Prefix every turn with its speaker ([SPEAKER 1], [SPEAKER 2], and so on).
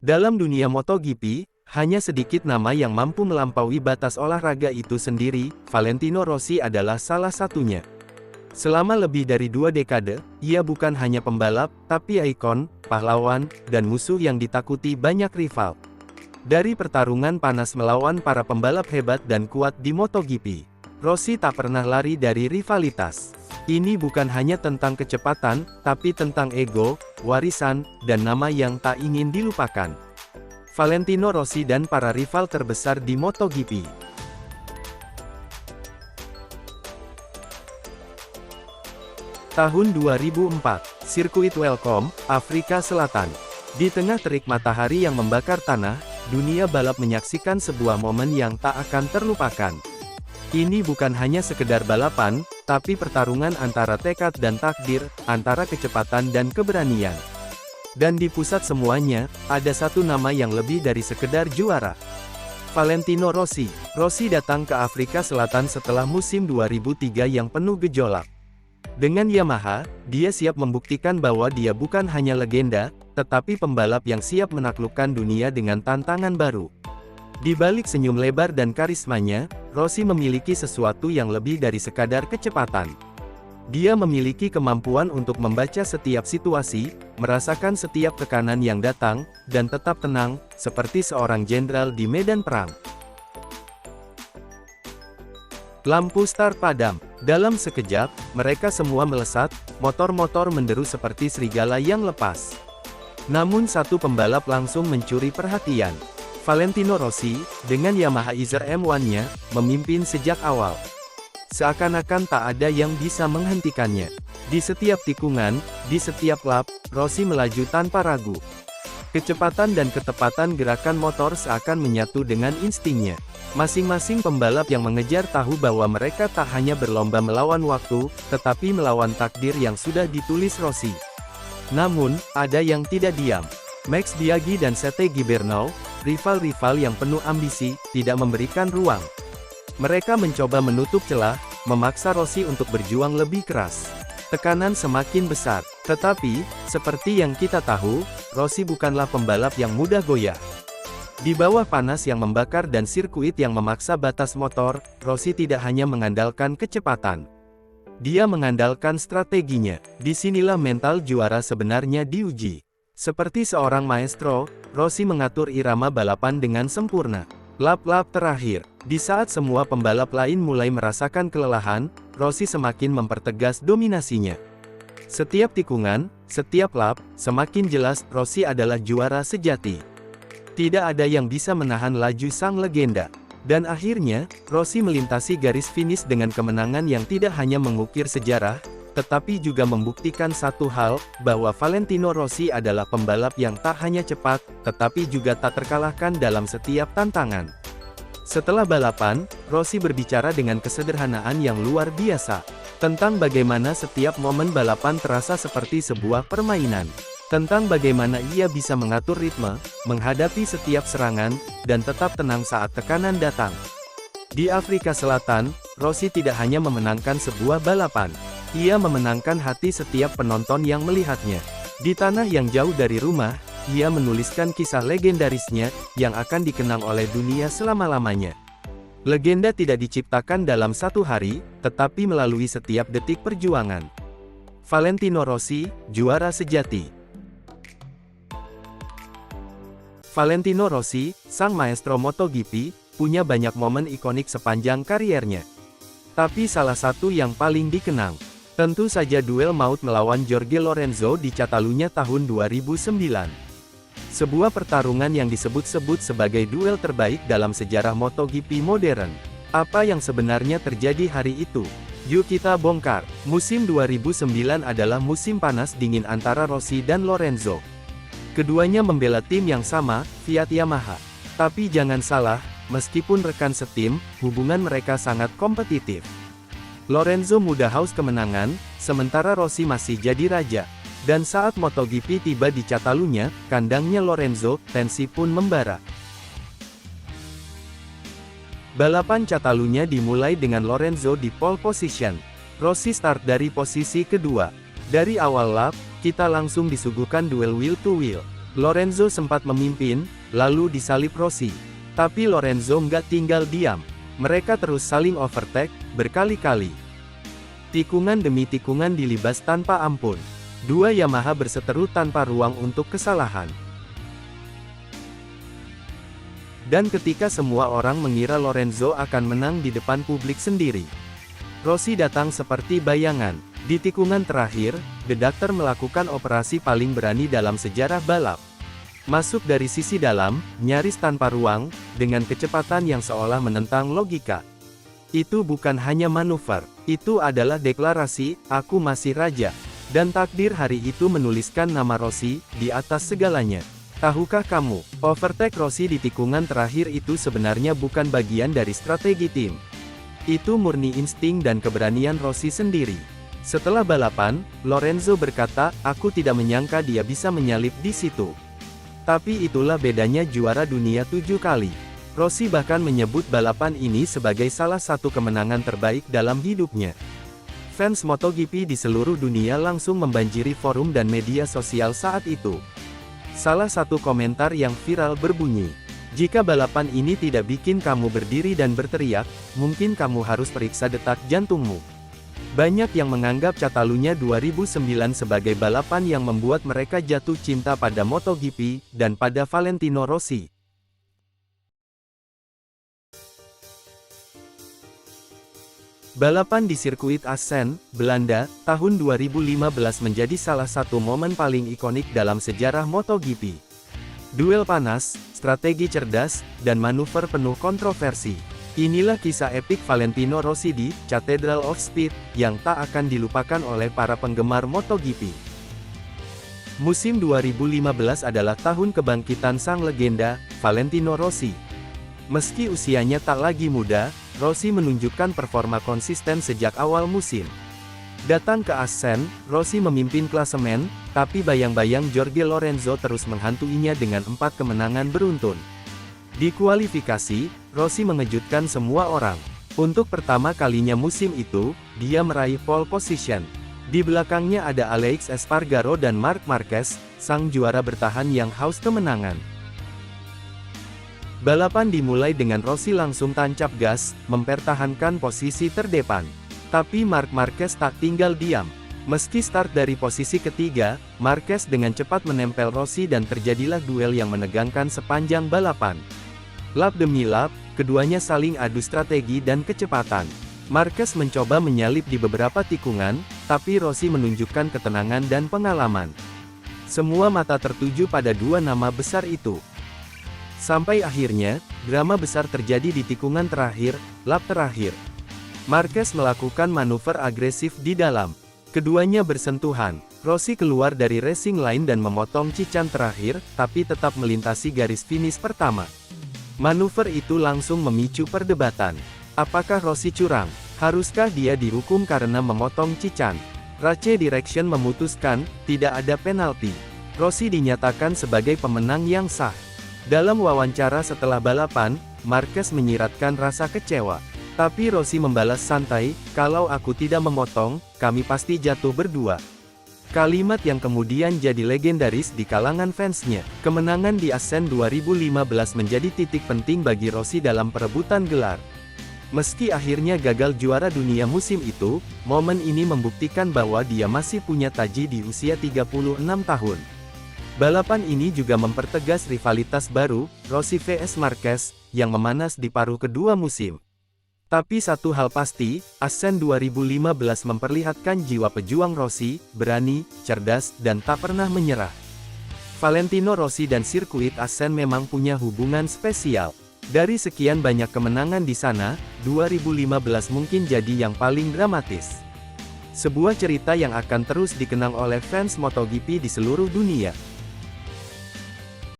[SPEAKER 1] Dalam dunia MotoGP, hanya sedikit nama yang mampu melampaui batas olahraga itu sendiri. Valentino Rossi adalah salah satunya. Selama lebih dari 2 dekade, ia bukan hanya pembalap, tapi ikon, pahlawan, dan musuh yang ditakuti banyak rival. Dari pertarungan panas melawan para pembalap hebat dan kuat di MotoGP, Rossi tak pernah lari dari rivalitas. Ini bukan hanya tentang kecepatan, tapi tentang ego, warisan, dan nama yang tak ingin dilupakan. Valentino Rossi dan para rival terbesar di MotoGP. Tahun 2004, sirkuit Welcome, Afrika Selatan. Di tengah terik matahari yang membakar tanah, dunia balap menyaksikan sebuah momen yang tak akan terlupakan. Ini bukan hanya sekedar balapan, tapi pertarungan antara tekad dan takdir, antara kecepatan dan keberanian. Dan di pusat semuanya, ada satu nama yang lebih dari sekedar juara. Valentino Rossi. Rossi datang ke Afrika Selatan setelah musim 2003 yang penuh gejolak. Dengan Yamaha, dia siap membuktikan bahwa dia bukan hanya legenda, tetapi pembalap yang siap menaklukkan dunia dengan tantangan baru. Di balik senyum lebar dan karismanya, Rossi memiliki sesuatu yang lebih dari sekadar kecepatan. Dia memiliki kemampuan untuk membaca setiap situasi, merasakan setiap tekanan yang datang, dan tetap tenang, seperti seorang jenderal di medan perang. Lampu start padam. Dalam sekejap, mereka semua melesat, motor-motor menderu seperti serigala yang lepas. Namun satu pembalap langsung mencuri perhatian. Valentino Rossi, dengan Yamaha Izer M1-nya, memimpin sejak awal. Seakan-akan tak ada yang bisa menghentikannya. Di setiap tikungan, di setiap lap, Rossi melaju tanpa ragu. Kecepatan dan ketepatan gerakan motor seakan menyatu dengan instingnya. Masing-masing pembalap yang mengejar tahu bahwa mereka tak hanya berlomba melawan waktu, tetapi melawan takdir yang sudah ditulis Rossi. Namun, ada yang tidak diam. Max Biaggi dan Sete Gibernau, rival-rival yang penuh ambisi, tidak memberikan ruang. Mereka mencoba menutup celah, memaksa Rossi untuk berjuang lebih keras. Tekanan semakin besar, tetapi, seperti yang kita tahu, Rossi bukanlah pembalap yang mudah goyah. Di bawah panas yang membakar dan sirkuit yang memaksa batas motor, Rossi tidak hanya mengandalkan kecepatan. Dia mengandalkan strateginya. Disinilah mental juara sebenarnya diuji. Seperti seorang maestro, Rossi mengatur irama balapan dengan sempurna. Lap-lap terakhir, di saat semua pembalap lain mulai merasakan kelelahan, Rossi semakin mempertegas dominasinya. Setiap tikungan, setiap lap, semakin jelas Rossi adalah juara sejati. Tidak ada yang bisa menahan laju sang legenda. Dan akhirnya, Rossi melintasi garis finish dengan kemenangan yang tidak hanya mengukir sejarah, tetapi juga membuktikan satu hal, bahwa Valentino Rossi adalah pembalap yang tak hanya cepat, tetapi juga tak terkalahkan dalam setiap tantangan. Setelah balapan, Rossi berbicara dengan kesederhanaan yang luar biasa, tentang bagaimana setiap momen balapan terasa seperti sebuah permainan. Tentang bagaimana ia bisa mengatur ritme, menghadapi setiap serangan, dan tetap tenang saat tekanan datang. Di Afrika Selatan, Rossi tidak hanya memenangkan sebuah balapan. Ia memenangkan hati setiap penonton yang melihatnya. Di tanah yang jauh dari rumah, ia menuliskan kisah legendarisnya, yang akan dikenang oleh dunia selama-lamanya. Legenda tidak diciptakan dalam satu hari, tetapi melalui setiap detik perjuangan. Valentino Rossi, juara sejati. Valentino Rossi, sang maestro MotoGP, punya banyak momen ikonik sepanjang kariernya. Tapi salah satu yang paling dikenang, tentu saja duel maut melawan Jorge Lorenzo di Catalunya tahun 2009. Sebuah pertarungan yang disebut-sebut sebagai duel terbaik dalam sejarah MotoGP modern. Apa yang sebenarnya terjadi hari itu? Yuk kita bongkar. Musim 2009 adalah musim panas dingin antara Rossi dan Lorenzo. Keduanya membela tim yang sama, Fiat Yamaha. Tapi jangan salah, meskipun rekan setim, hubungan mereka sangat kompetitif. Lorenzo muda haus kemenangan, sementara Rossi masih jadi raja. Dan saat MotoGP tiba di Catalunya, kandangnya Lorenzo, tensi pun membara. Balapan Catalunya dimulai dengan Lorenzo di pole position. Rossi start dari posisi kedua. Dari awal lap, kita langsung disuguhkan duel wheel to wheel. Lorenzo sempat memimpin, lalu disalip Rossi. Tapi Lorenzo nggak tinggal diam. Mereka terus saling overtake, berkali-kali. Tikungan demi tikungan dilibas tanpa ampun. Dua Yamaha berseteru tanpa ruang untuk kesalahan. Dan ketika semua orang mengira Lorenzo akan menang di depan publik sendiri, Rossi datang seperti bayangan. Di tikungan terakhir, The Doctor melakukan operasi paling berani dalam sejarah balap. Masuk dari sisi dalam, nyaris tanpa ruang, dengan kecepatan yang seolah menentang logika. Itu bukan hanya manuver, itu adalah deklarasi, "Aku masih raja." Dan takdir hari itu menuliskan nama Rossi di atas segalanya. Tahukah kamu, overtake Rossi di tikungan terakhir itu sebenarnya bukan bagian dari strategi tim. Itu murni insting dan keberanian Rossi sendiri. Setelah balapan, Lorenzo berkata, "Aku tidak menyangka dia bisa menyalip di situ." Tapi itulah bedanya juara dunia 7 kali. Rossi bahkan menyebut balapan ini sebagai salah satu kemenangan terbaik dalam hidupnya. Fans MotoGP di seluruh dunia langsung membanjiri forum dan media sosial saat itu. Salah satu komentar yang viral berbunyi, "Jika balapan ini tidak bikin kamu berdiri dan berteriak, mungkin kamu harus periksa detak jantungmu." Banyak yang menganggap Catalunya 2009 sebagai balapan yang membuat mereka jatuh cinta pada MotoGP, dan pada Valentino Rossi. Balapan di sirkuit Assen, Belanda, tahun 2015 menjadi salah satu momen paling ikonik dalam sejarah MotoGP. Duel panas, strategi cerdas, dan manuver penuh kontroversi. Inilah kisah epik Valentino Rossi di Cathedral of Speed, yang tak akan dilupakan oleh para penggemar MotoGP. Musim 2015 adalah tahun kebangkitan sang legenda, Valentino Rossi. Meski usianya tak lagi muda, Rossi menunjukkan performa konsisten sejak awal musim. Datang ke Assen, Rossi memimpin klasemen, tapi bayang-bayang Jorge Lorenzo terus menghantuinya dengan 4 kemenangan beruntun. Di kualifikasi, Rossi mengejutkan semua orang. Untuk pertama kalinya musim itu, dia meraih pole position. Di belakangnya ada Alex Espargaro dan Marc Marquez, sang juara bertahan yang haus kemenangan. Balapan dimulai dengan Rossi langsung tancap gas, mempertahankan posisi terdepan. Tapi Marc Marquez tak tinggal diam. Meski start dari posisi ketiga, Marquez dengan cepat menempel Rossi dan terjadilah duel yang menegangkan sepanjang balapan. Lap demi lap, keduanya saling adu strategi dan kecepatan. Marquez mencoba menyalip di beberapa tikungan, tapi Rossi menunjukkan ketenangan dan pengalaman. Semua mata tertuju pada dua nama besar itu. Sampai akhirnya, drama besar terjadi di tikungan terakhir, lap terakhir. Marquez melakukan manuver agresif di dalam. Keduanya bersentuhan. Rossi keluar dari racing line dan memotong cican terakhir, tapi tetap melintasi garis finish pertama. Manuver itu langsung memicu perdebatan. Apakah Rossi curang? Haruskah dia dihukum karena memotong cican? Race Direction memutuskan, tidak ada penalti. Rossi dinyatakan sebagai pemenang yang sah. Dalam wawancara setelah balapan, Marquez menyiratkan rasa kecewa. Tapi Rossi membalas santai, "Kalau aku tidak memotong, kami pasti jatuh berdua." Kalimat yang kemudian jadi legendaris di kalangan fansnya. Kemenangan di Assen 2015 menjadi titik penting bagi Rossi dalam perebutan gelar. Meski akhirnya gagal juara dunia musim itu, momen ini membuktikan bahwa dia masih punya taji di usia 36 tahun. Balapan ini juga mempertegas rivalitas baru, Rossi vs Marquez, yang memanas di paruh kedua musim. Tapi satu hal pasti, Assen 2015 memperlihatkan jiwa pejuang Rossi, berani, cerdas, dan tak pernah menyerah. Valentino Rossi dan sirkuit Assen memang punya hubungan spesial. Dari sekian banyak kemenangan di sana, 2015 mungkin jadi yang paling dramatis. Sebuah cerita yang akan terus dikenang oleh fans MotoGP di seluruh dunia.